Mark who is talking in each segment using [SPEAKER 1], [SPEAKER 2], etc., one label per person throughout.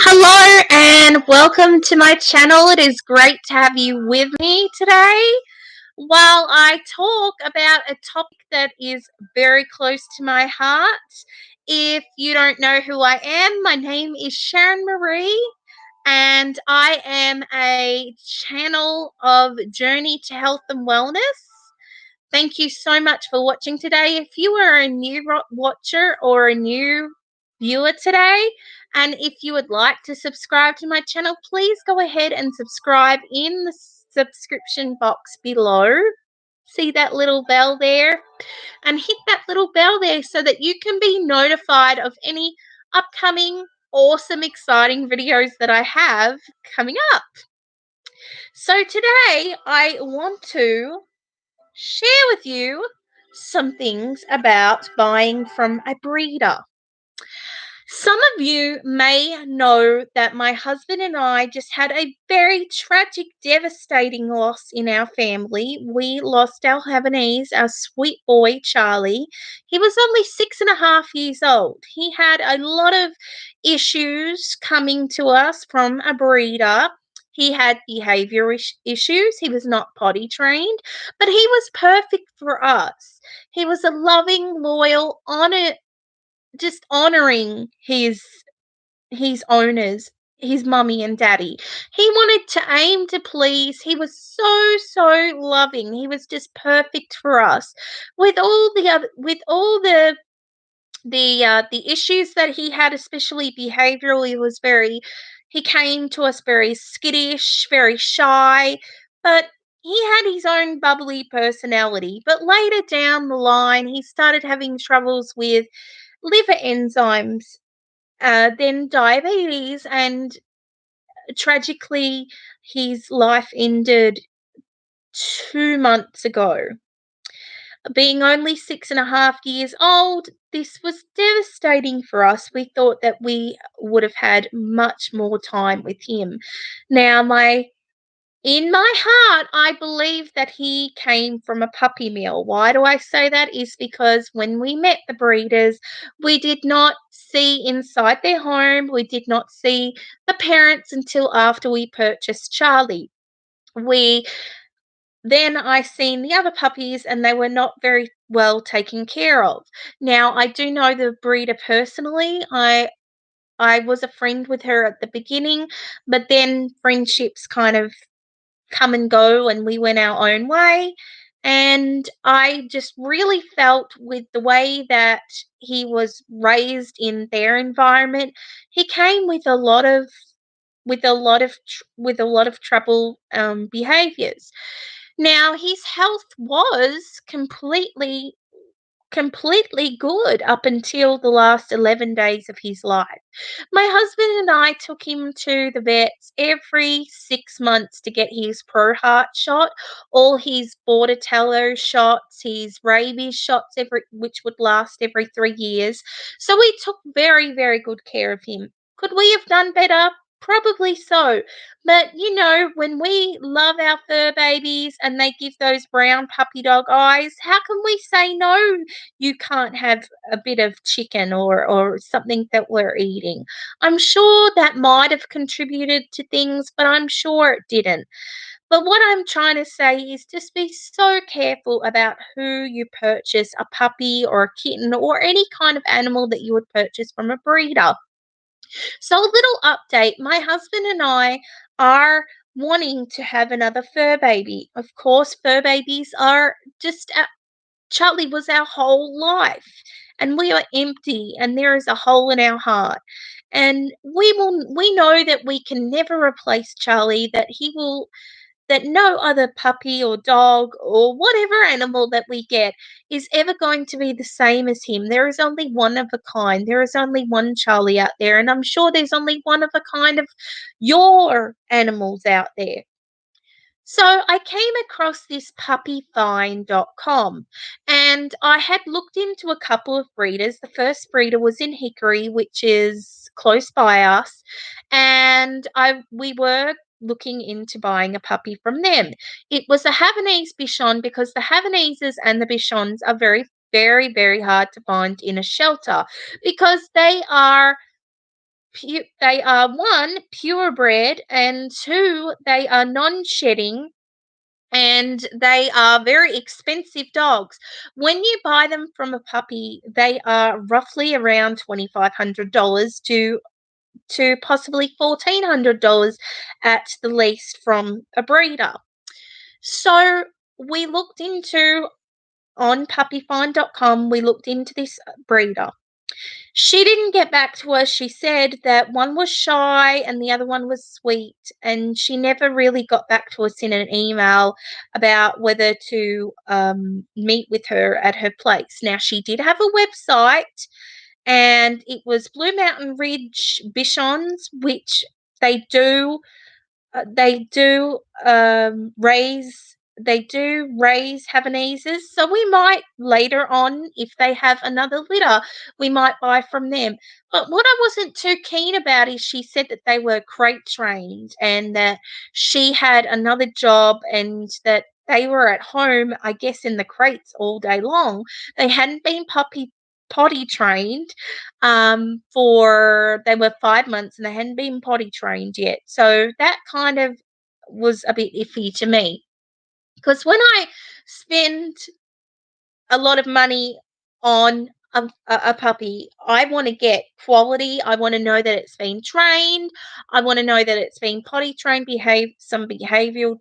[SPEAKER 1] Hello and welcome to my channel. It is great to have you with me today while I talk about a topic that is very close to my heart. If you don't know who I am, my name is Sharon Marie and I am a channel of Journey to Health and Wellness. Thank you so much for watching today. If you are a new watcher or a new viewer today, and if you would like to subscribe to my channel, please go ahead and subscribe in the subscription box below. See that little bell there? And hit that little bell there so that you can be notified of any upcoming awesome, exciting videos that I have coming up. So today I want to share with you some things about buying from a breeder. Some of you may know that my husband and I just had a very tragic, devastating loss in our family. We lost our Havanese, our sweet boy, Charlie. He was only 6.5 years old. He had a lot of issues coming to us from a breeder. He had behavior issues. He was not potty trained, but he was perfect for us. He was a loving, loyal, just honoring his owners, his mummy and daddy. He wanted to aim to please. He was so loving. He was just perfect for us. With all the issues that he had, especially behavioral, he came to us very skittish, very shy, but he had his own bubbly personality. But later down the line, he started having troubles with liver enzymes, then diabetes, and tragically, his life ended 2 months ago. Being only 6.5 years old, this was devastating for us. We thought that we would have had much more time with him. Now, in my heart, I believe that he came from a puppy mill. Why do I say that? Is because when we met the breeders, we did not see inside their home. We did not see the parents until after we purchased Charlie. Then I seen the other puppies and they were not very well taken care of. Now, I do know the breeder personally. I was a friend with her at the beginning, but then friendships kind of come and go and we went our own way. And I just really felt with the way that he was raised in their environment, he came with a lot of trouble behaviors. Now, his health was completely good up until the last 11 days of his life. My husband and I took him to the vets every 6 months to get his ProHeart shot, all his Bordetella shots, his rabies shots, which would last every 3 years. So we took very good care of him. Could we have done better? Probably so. But, when we love our fur babies and they give those brown puppy dog eyes, how can we say no? You can't have a bit of chicken or something that we're eating. I'm sure that might have contributed to things, but I'm sure it didn't. But what I'm trying to say is just be so careful about who you purchase a puppy or a kitten or any kind of animal that you would purchase from a breeder. So, a little update, my husband and I are wanting to have another fur baby. Of course, fur babies are just Charlie was our whole life, and we are empty, and there is a hole in our heart. And we know that we can never replace Charlie, that no other puppy or dog or whatever animal that we get is ever going to be the same as him. There is only one of a kind. There is only one Charlie out there, and I'm sure there's only one of a kind of your animals out there. So I came across this puppyfind.com and I had looked into a couple of breeders. The first breeder was in Hickory, which is close by us, and we were looking into buying a puppy from them. It was a Havanese Bichon because the Havaneses and the Bichons are very very, very hard to find in a shelter because they are one, purebred, and two, they are non-shedding, and they are very expensive dogs. When you buy them from a puppy, they are roughly around $2,500 to possibly $1,400 at the least from a breeder. So we looked into on puppyfind.com, we looked into this breeder. She didn't get back to us. She said that one was shy and the other one was sweet, and she never really got back to us in an email about whether to meet with her at her place. Now, she did have a website, and it was Blue Mountain Ridge Bichons, which they do they do raise Havaneses, so we might later on, if they have another litter, we might buy from them. But what I wasn't too keen about is she said that they were crate trained and that she had another job and that they were at home, I guess, in the crates all day long. They hadn't been potty trained for they were 5 months and they hadn't been potty trained yet. So that kind of was a bit iffy to me because when I spend a lot of money on a puppy, I want to get quality. I want to know that it's been trained. I want to know that it's been potty trained, some behavioral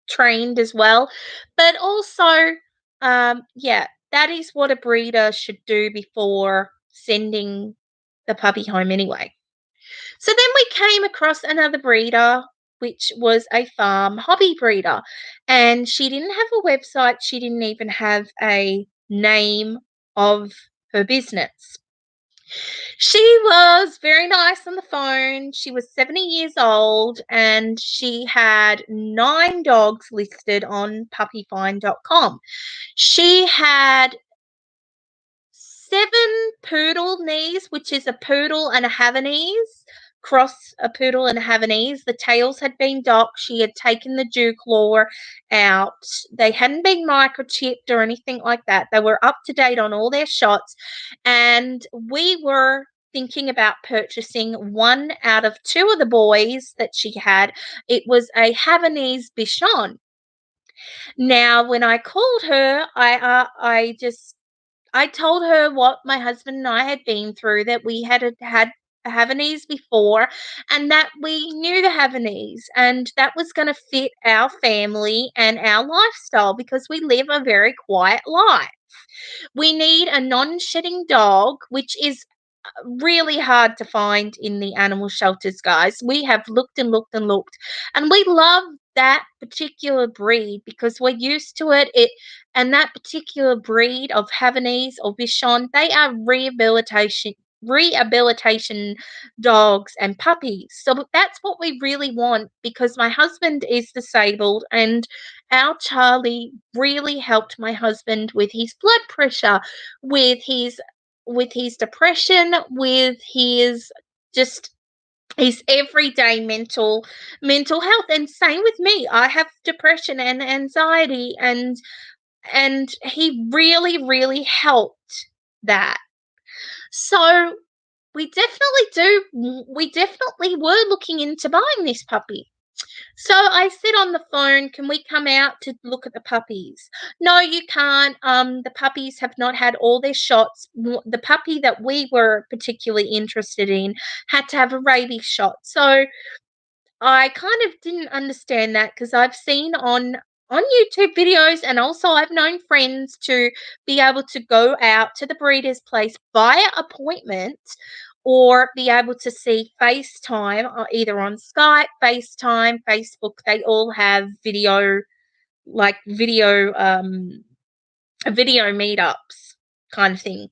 [SPEAKER 1] trained as well. But also, yeah, that is what a breeder should do before sending the puppy home anyway. So then we came across another breeder, which was a farm hobby breeder. And she didn't have a website. She didn't even have a name of her business. She was very nice on the phone. She was 70 years old and she had 9 dogs listed on puppyfind.com. She had 7 poodle knees, which is a poodle and a Havanese, cross a poodle and a Havanese. The tails had been docked. She had taken the dew claw out. They hadn't been microchipped or anything like that. They were up to date on all their shots. And we were thinking about purchasing one out of 2 of the boys that she had. It was a Havanese Bichon. Now, when I called her, I told her what my husband and I had been through, that we had a Havanese before and that we knew the Havanese and that was going to fit our family and our lifestyle because we live a very quiet life. We need a non-shedding dog, which is really hard to find in the animal shelters, guys. We have looked and looked and looked, and we love that particular breed because we're used to it. And that particular breed of Havanese or Bichon, they are rehabilitation dogs and puppies. So that's what we really want because my husband is disabled and our Charlie really helped my husband with his blood pressure, with his depression, with his just his everyday mental health. And same with me. I have depression and anxiety, and he really, really helped that. So we definitely were looking into buying this puppy. So I said on the phone, can we come out to look at the puppies? No, you can't. The puppies have not had all their shots. The puppy that we were particularly interested in had to have a rabies shot. So I kind of didn't understand that because I've seen on YouTube videos, and also I've known friends to be able to go out to the breeder's place via appointment or be able to see FaceTime either on Skype, FaceTime, Facebook. They all have video meetups kind of thing.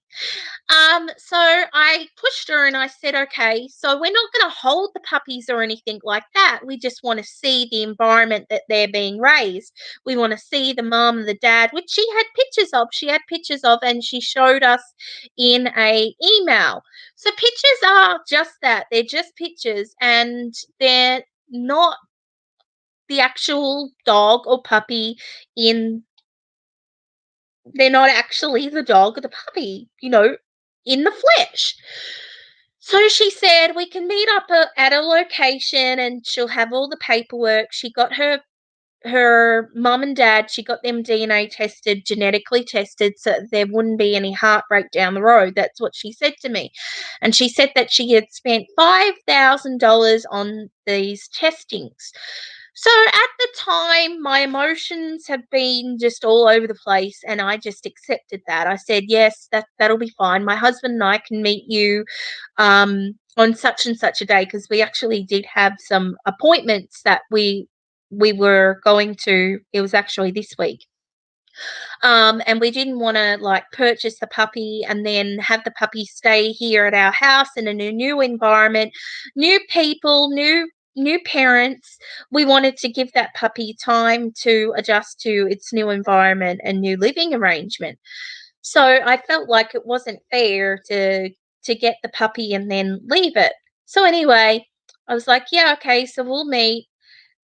[SPEAKER 1] So I pushed her and I said, okay, so we're not going to hold the puppies or anything like that. We just want to see the environment that they're being raised. We want to see the mom and the dad, which she had pictures of. And she showed us in a email. So pictures are just that. They're just pictures and they're not the actual dog or puppy in They're not actually the dog or the puppy, in the flesh. So she said we can meet up at a location and she'll have all the paperwork. She got her mum and dad, she got them DNA tested, genetically tested, so there wouldn't be any heartbreak down the road. That's what she said to me. And she said that she had spent $5,000 on these testings. So at the time, my emotions have been just all over the place, and I just accepted that. I said, yes, that'll be fine. My husband and I can meet you on such and such a day, because we actually did have some appointments that we were going to. It was actually this week. And we didn't want to like purchase the puppy and then have the puppy stay here at our house in a new environment, new people, new parents. We wanted to give that puppy time to adjust to its new environment and new living arrangement. So I felt like it wasn't fair to get the puppy and then leave it. So anyway, I was like, yeah, okay, so we'll meet.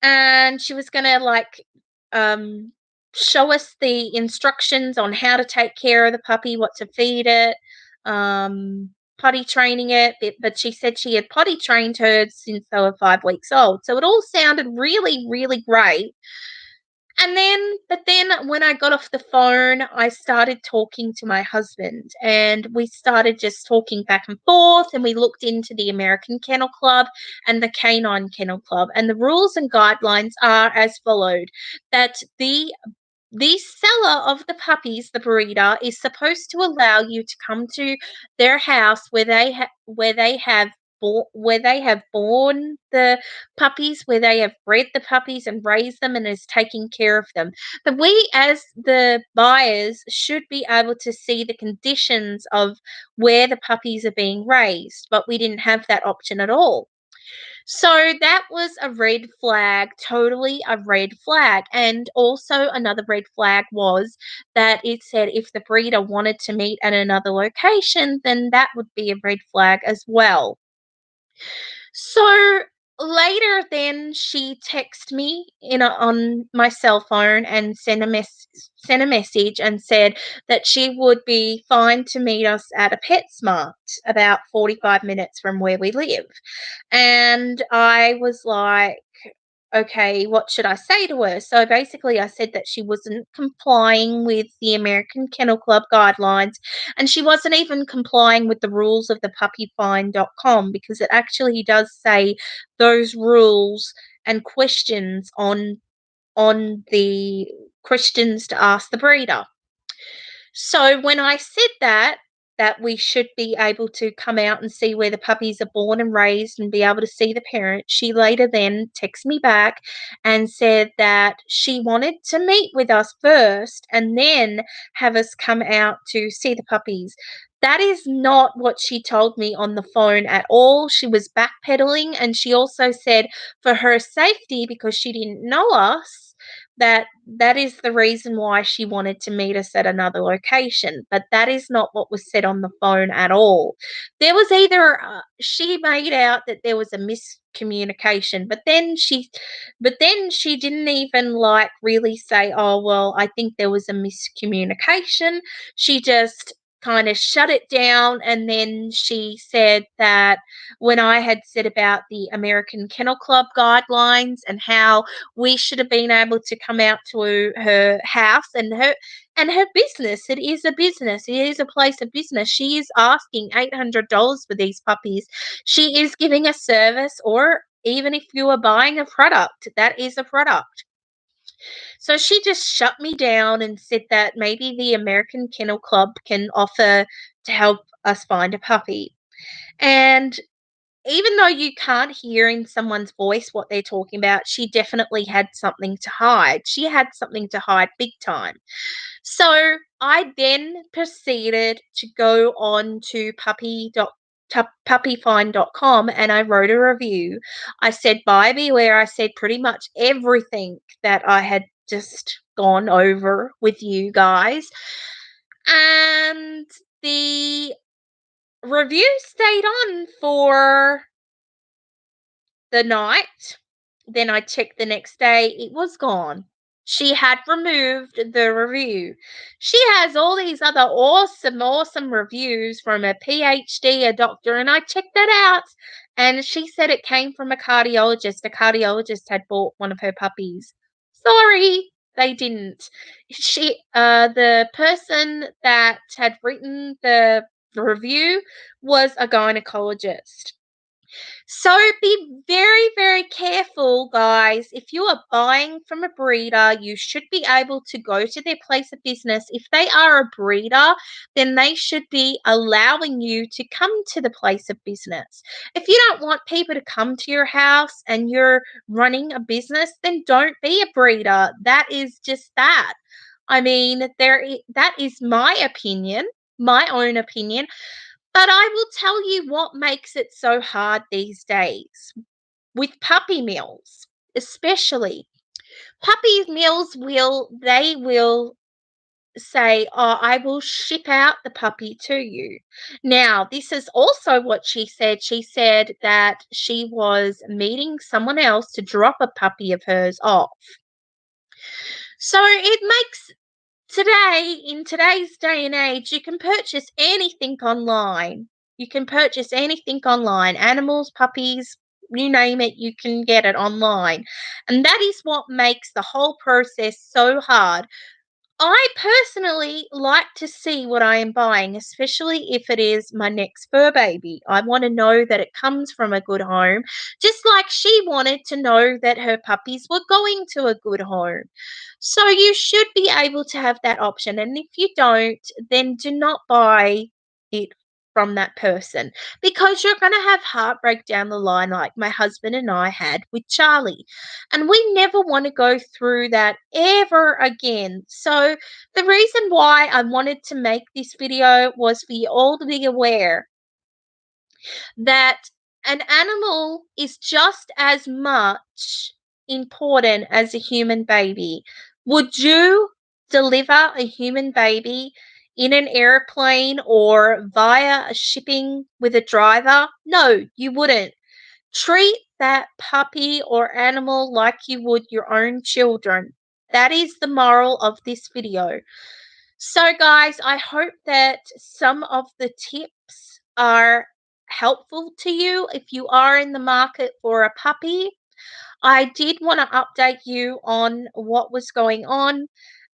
[SPEAKER 1] And she was gonna like um show us the instructions on how to take care of the puppy, what to feed it, potty training it. But she said she had potty trained her since they were 5 weeks old. So it all sounded really, really great. But then when I got off the phone, I started talking to my husband and we started just talking back and forth, and we looked into the American Kennel Club and the Canine Kennel Club, and the rules and guidelines are as followed: that the seller of the puppies, the breeder, is supposed to allow you to come to their house where they have born the puppies, where they have bred the puppies and raised them and is taking care of them. But we, as the buyers, should be able to see the conditions of where the puppies are being raised, but we didn't have that option at all. So that was a red flag, totally a red flag. And also another red flag was that it said if the breeder wanted to meet at another location, then that would be a red flag as well. So later then she texted me on my cell phone and sent a message and said that she would be fine to meet us at a PetSmart about 45 minutes from where we live. And I was like, okay, what should I say to her? So basically, I said that she wasn't complying with the American Kennel Club guidelines, and she wasn't even complying with the rules of the puppyfind.com, because it actually does say those rules and questions on the questions to ask the breeder. So when I said that we should be able to come out and see where the puppies are born and raised and be able to see the parent, she later then texted me back and said that she wanted to meet with us first and then have us come out to see the puppies. That is not what she told me on the phone at all. She was backpedaling, and she also said for her safety, because she didn't know us, that is the reason why she wanted to meet us at another location. But that is not what was said on the phone at all. There was either she made out that there was a miscommunication, but then she didn't even like really say, oh well, I think there was a miscommunication. She just kind of shut it down, and then she said that when I had said about the American Kennel Club guidelines and how we should have been able to come out to her house and her business. It is a business. It is a place of business. She is asking $800 for these puppies. She is giving a service, or even if you are buying a product, that is a product. So she just shut me down and said that maybe the American Kennel Club can offer to help us find a puppy. And even though you can't hear in someone's voice what they're talking about, she definitely had something to hide. She had something to hide big time. So I then proceeded to go on to puppyfind.com, and I wrote a review. I said, buy beware. I said pretty much everything that I had just gone over with you guys. And the review stayed on for the night. Then I checked the next day, it was gone. she had removed the review. She has all these other awesome reviews from a PhD, a doctor, and I checked that out. And she said it came from a cardiologist. A cardiologist had bought one of her puppies. Sorry, they didn't. The person that had written the review was a gynecologist. So be very careful, guys. If you are buying from a breeder, you should be able to go to their place of business. If they are a breeder, then they should be allowing you to come to the place of business. If you don't want people to come to your house and you're running a business, then don't be a breeder. That is just that. I mean, that is my opinion, my own opinion. But I will tell you what makes it so hard these days with puppy mills, especially. Puppy mills will say, "Oh, I will ship out the puppy to you." Now, this is also what she said. She said that she was meeting someone else to drop a puppy of hers off. So it makes in today's day and age, you can purchase anything online. You can purchase anything online. Animals, puppies, you name it, you can get it online. And that is what makes the whole process so hard. I personally like to see what I am buying, especially if it is my next fur baby. I want to know that it comes from a good home, just like she wanted to know that her puppies were going to a good home. So you should be able to have that option. And if you don't, then do not buy it from that person, because you're going to have heartbreak down the line, like my husband and I had with Charlie. And we never want to go through that ever again. So the reason why I wanted to make this video was for you all to be aware that an animal is just as much important as a human baby. Would you deliver a human baby in an airplane or via a shipping with a driver? No, you wouldn't. Treat that puppy or animal like you would your own children. That is the moral of this video. So, guys, I hope that some of the tips are helpful to you if you are in the market for a puppy. I did want to update you on what was going on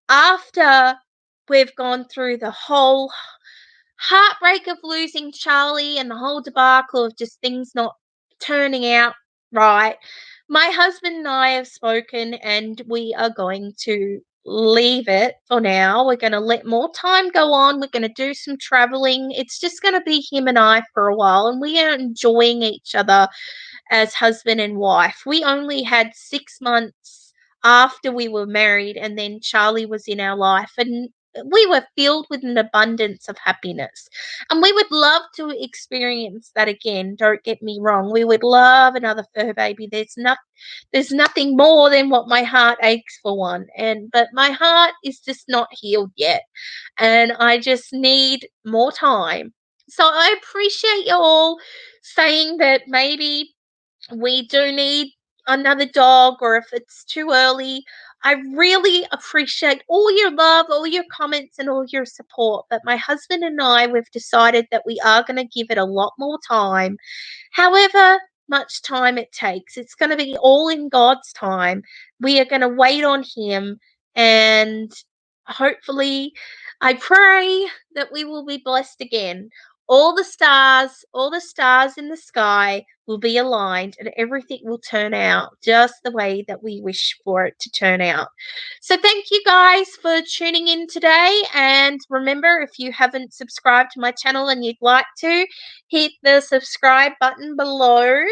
[SPEAKER 1] after we've gone through the whole heartbreak of losing Charlie and the whole debacle of just things not turning out right. My husband and I have spoken, and we are going to leave it for now. We're going to let more time go on. We're going to do some traveling. It's just going to be him and I for a while, and we are enjoying each other as husband and wife. We only had 6 months after we were married, and then Charlie was in our life, and we were filled with an abundance of happiness. And we would love to experience that again. Don't get me wrong. We would love another fur baby. There's nothing more than what my heart aches for one. But my heart is just not healed yet. And I just need more time. So I appreciate you all saying that maybe we do need another dog, or if it's too early. I really appreciate all your love, all your comments, and all your support. But my husband and I, we've decided that we are going to give it a lot more time. However much time it takes, it's going to be all in God's time. We are going to wait on Him, and hopefully, I pray that we will be blessed again. All the stars in the sky will be aligned, and everything will turn out just the way that we wish for it to turn out. So thank you guys for tuning in today. And remember, if you haven't subscribed to my channel and you'd like to, hit the subscribe button below,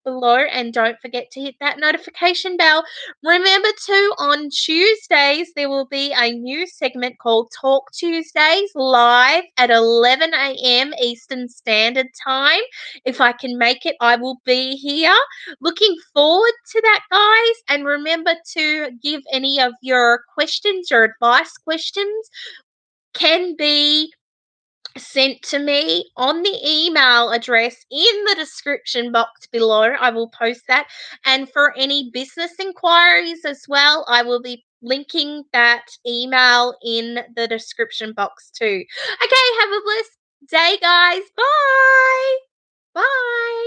[SPEAKER 1] and don't forget to hit that notification bell. Remember too, on Tuesdays there will be a new segment called Talk Tuesdays, live at 11 a.m. Eastern Standard Time. If I can make it, I will be here. Looking forward to that, guys. And remember to give any of your questions or advice questions can be sent to me on the email address in the description box below. I will post that. And for any business inquiries as well, I will be linking that email in the description box too. Okay, have a blessed day, guys. Bye. Bye.